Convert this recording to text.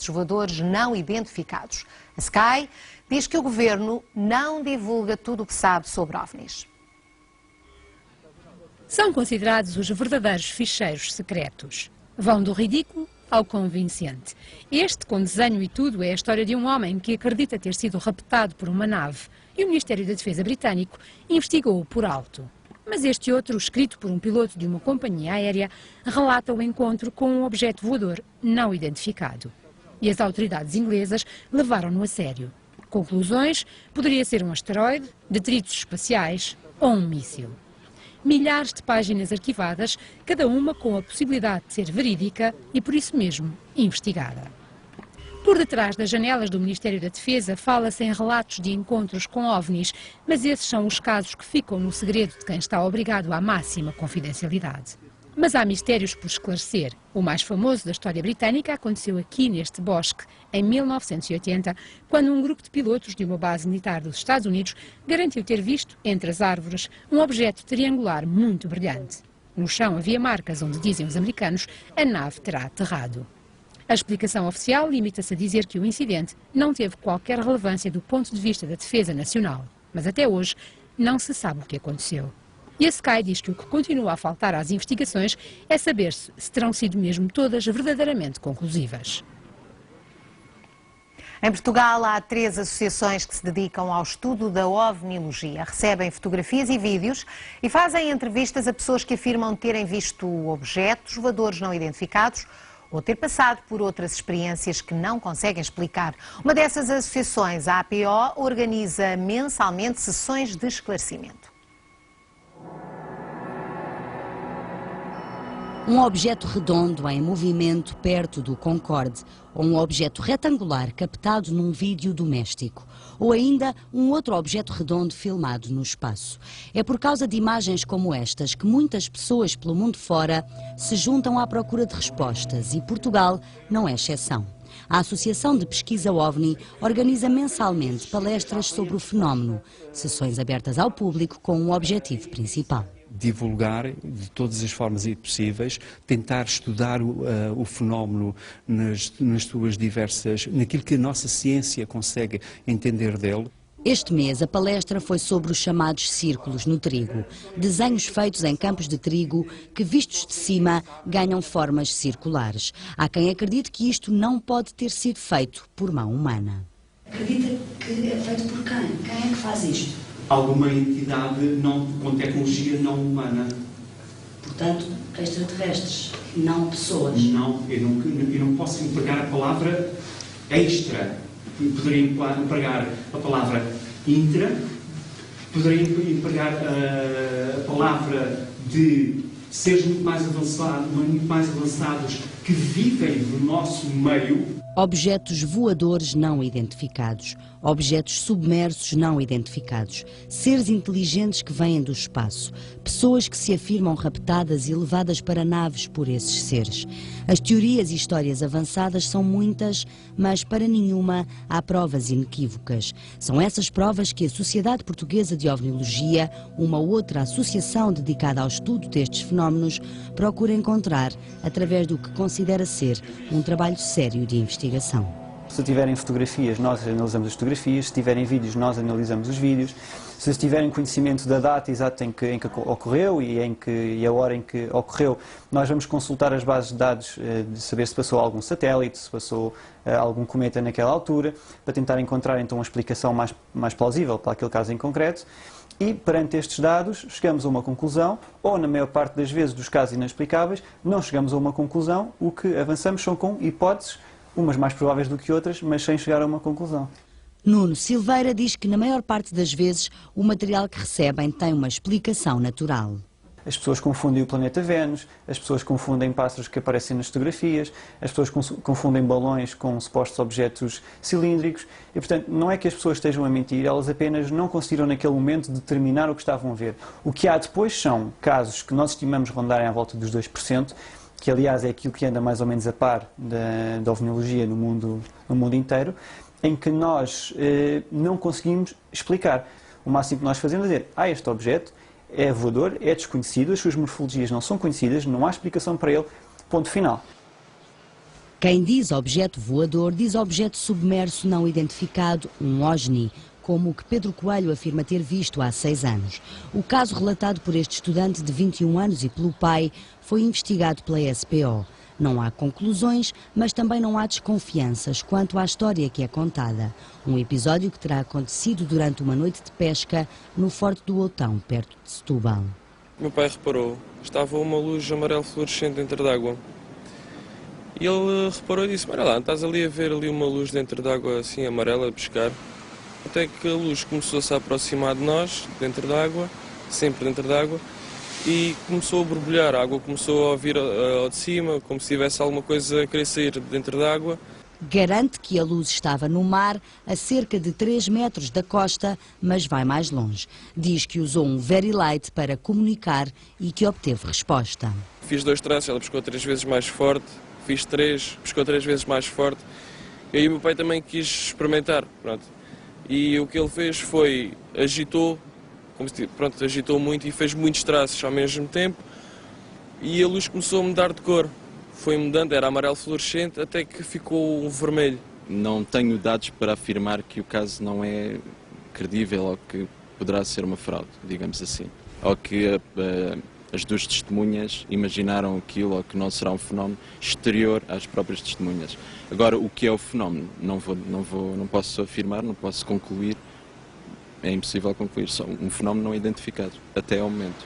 objetos voadores não identificados. A Sky diz que o governo não divulga tudo o que sabe sobre OVNIs. São considerados os verdadeiros ficheiros secretos. Vão do ridículo ao convincente. Este, com desenho e tudo, é a história de um homem que acredita ter sido raptado por uma nave e o Ministério da Defesa britânico investigou-o por alto. Mas este outro, escrito por um piloto de uma companhia aérea, relata o encontro com um objeto voador não identificado. E as autoridades inglesas levaram-no a sério. Conclusões: poderia ser um asteroide, detritos espaciais ou um míssil. Milhares de páginas arquivadas, cada uma com a possibilidade de ser verídica e, por isso mesmo, investigada. Por detrás das janelas do Ministério da Defesa fala-se em relatos de encontros com OVNIs, mas esses são os casos que ficam no segredo de quem está obrigado à máxima confidencialidade. Mas há mistérios por esclarecer. O mais famoso da história britânica aconteceu aqui neste bosque, em 1980, quando um grupo de pilotos de uma base militar dos Estados Unidos garantiu ter visto, entre as árvores, um objeto triangular muito brilhante. No chão havia marcas onde, dizem os americanos, a nave terá aterrado. A explicação oficial limita-se a dizer que o incidente não teve qualquer relevância do ponto de vista da defesa nacional. Mas até hoje não se sabe o que aconteceu. E a Sky diz que o que continua a faltar às investigações é saber se terão sido mesmo todas verdadeiramente conclusivas. Em Portugal há 3 associações que se dedicam ao estudo da ovniologia. Recebem fotografias e vídeos e fazem entrevistas a pessoas que afirmam terem visto objetos voadores não identificados ou ter passado por outras experiências que não conseguem explicar. Uma dessas associações, a APO, organiza mensalmente sessões de esclarecimento. Um objeto redondo em movimento perto do Concorde, ou um objeto retangular captado num vídeo doméstico, ou ainda um outro objeto redondo filmado no espaço. É por causa de imagens como estas que muitas pessoas pelo mundo fora se juntam à procura de respostas e Portugal não é exceção. A Associação de Pesquisa OVNI organiza mensalmente palestras sobre o fenómeno, sessões abertas ao público com um objetivo principal: divulgar de todas as formas possíveis, tentar estudar o fenómeno nas suas diversas, naquilo que a nossa ciência consegue entender dele. Este mês a palestra foi sobre os chamados círculos no trigo, desenhos feitos em campos de trigo que, vistos de cima, ganham formas circulares. Há quem acredite que isto não pode ter sido feito por mão humana. Acredita que é feito por quem? Quem é que faz isto? Alguma entidade com tecnologia não humana. Portanto, extraterrestres, não pessoas. Não, eu não posso empregar a palavra extra. Eu poderia empregar a palavra intra, poderia empregar a palavra de seres muito mais avançados que vivem no nosso meio. Objetos voadores não identificados, objetos submersos não identificados, seres inteligentes que vêm do espaço, pessoas que se afirmam raptadas e levadas para naves por esses seres. As teorias e histórias avançadas são muitas, mas para nenhuma há provas inequívocas. São essas provas que a Sociedade Portuguesa de OVNIologia, uma outra associação dedicada ao estudo destes fenómenos, procura encontrar através do que considera ser um trabalho sério de investigação. Se tiverem fotografias, nós analisamos as fotografias, se tiverem vídeos, nós analisamos os vídeos, se tiverem conhecimento da data exata em que ocorreu e a hora em que ocorreu, nós vamos consultar as bases de dados de saber se passou algum satélite, se passou algum cometa naquela altura, para tentar encontrar então uma explicação mais plausível para aquele caso em concreto. E, perante estes dados, chegamos a uma conclusão, ou na maior parte das vezes dos casos inexplicáveis, não chegamos a uma conclusão, o que avançamos são com hipóteses, umas mais prováveis do que outras, mas sem chegar a uma conclusão. Nuno Silveira diz que na maior parte das vezes o material que recebem tem uma explicação natural. As pessoas confundem o planeta Vênus, as pessoas confundem pássaros que aparecem nas fotografias, as pessoas confundem balões com supostos objetos cilíndricos e, portanto, não é que as pessoas estejam a mentir, elas apenas não conseguiram naquele momento determinar o que estavam a ver. O que há depois são casos que nós estimamos rondarem à volta dos 2%, que aliás é aquilo que anda mais ou menos a par da ovniologia no mundo inteiro, em que nós não conseguimos explicar. O máximo que nós fazemos é dizer, este objeto é voador, é desconhecido, as suas morfologias não são conhecidas, não há explicação para ele, ponto final. Quem diz objeto voador diz objeto submerso não identificado, um OVNI, como o que Pedro Coelho afirma ter visto há 6 anos. O caso relatado por este estudante de 21 anos e pelo pai foi investigado pela SPO. Não há conclusões, mas também não há desconfianças quanto à história que é contada. Um episódio que terá acontecido durante uma noite de pesca no Forte do Outão, perto de Setúbal. Meu pai reparou, estava uma luz amarelo fluorescente dentro d'água. E ele reparou e disse: olha lá, estás ali a ver ali uma luz dentro d'água assim amarela a pescar. Até que a luz começou-se a aproximar de nós, dentro d'água, sempre dentro d'água, e começou a borbulhar. A água começou a vir ao de cima, como se tivesse alguma coisa a querer sair de dentro d'água. Garante que a luz estava no mar, a cerca de 3 metros da costa, mas vai mais longe. Diz que usou um Very Light para comunicar e que obteve resposta. Fiz 2 traços, ela pescou 3 vezes mais forte. Fiz 3, pescou 3 vezes mais forte. E aí o meu pai também quis experimentar, pronto. E o que ele fez foi, agitou, agitou muito e fez muitos traços ao mesmo tempo. E a luz começou a mudar de cor. Foi mudando, era amarelo fluorescente, até que ficou um vermelho. Não tenho dados para afirmar que o caso não é credível ou que poderá ser uma fraude, digamos assim. Ou que as 2 testemunhas imaginaram aquilo ou que não será um fenómeno exterior às próprias testemunhas. Agora, o que é o fenómeno? Não posso afirmar, não posso concluir, é impossível concluir, só um fenómeno não identificado, até ao momento.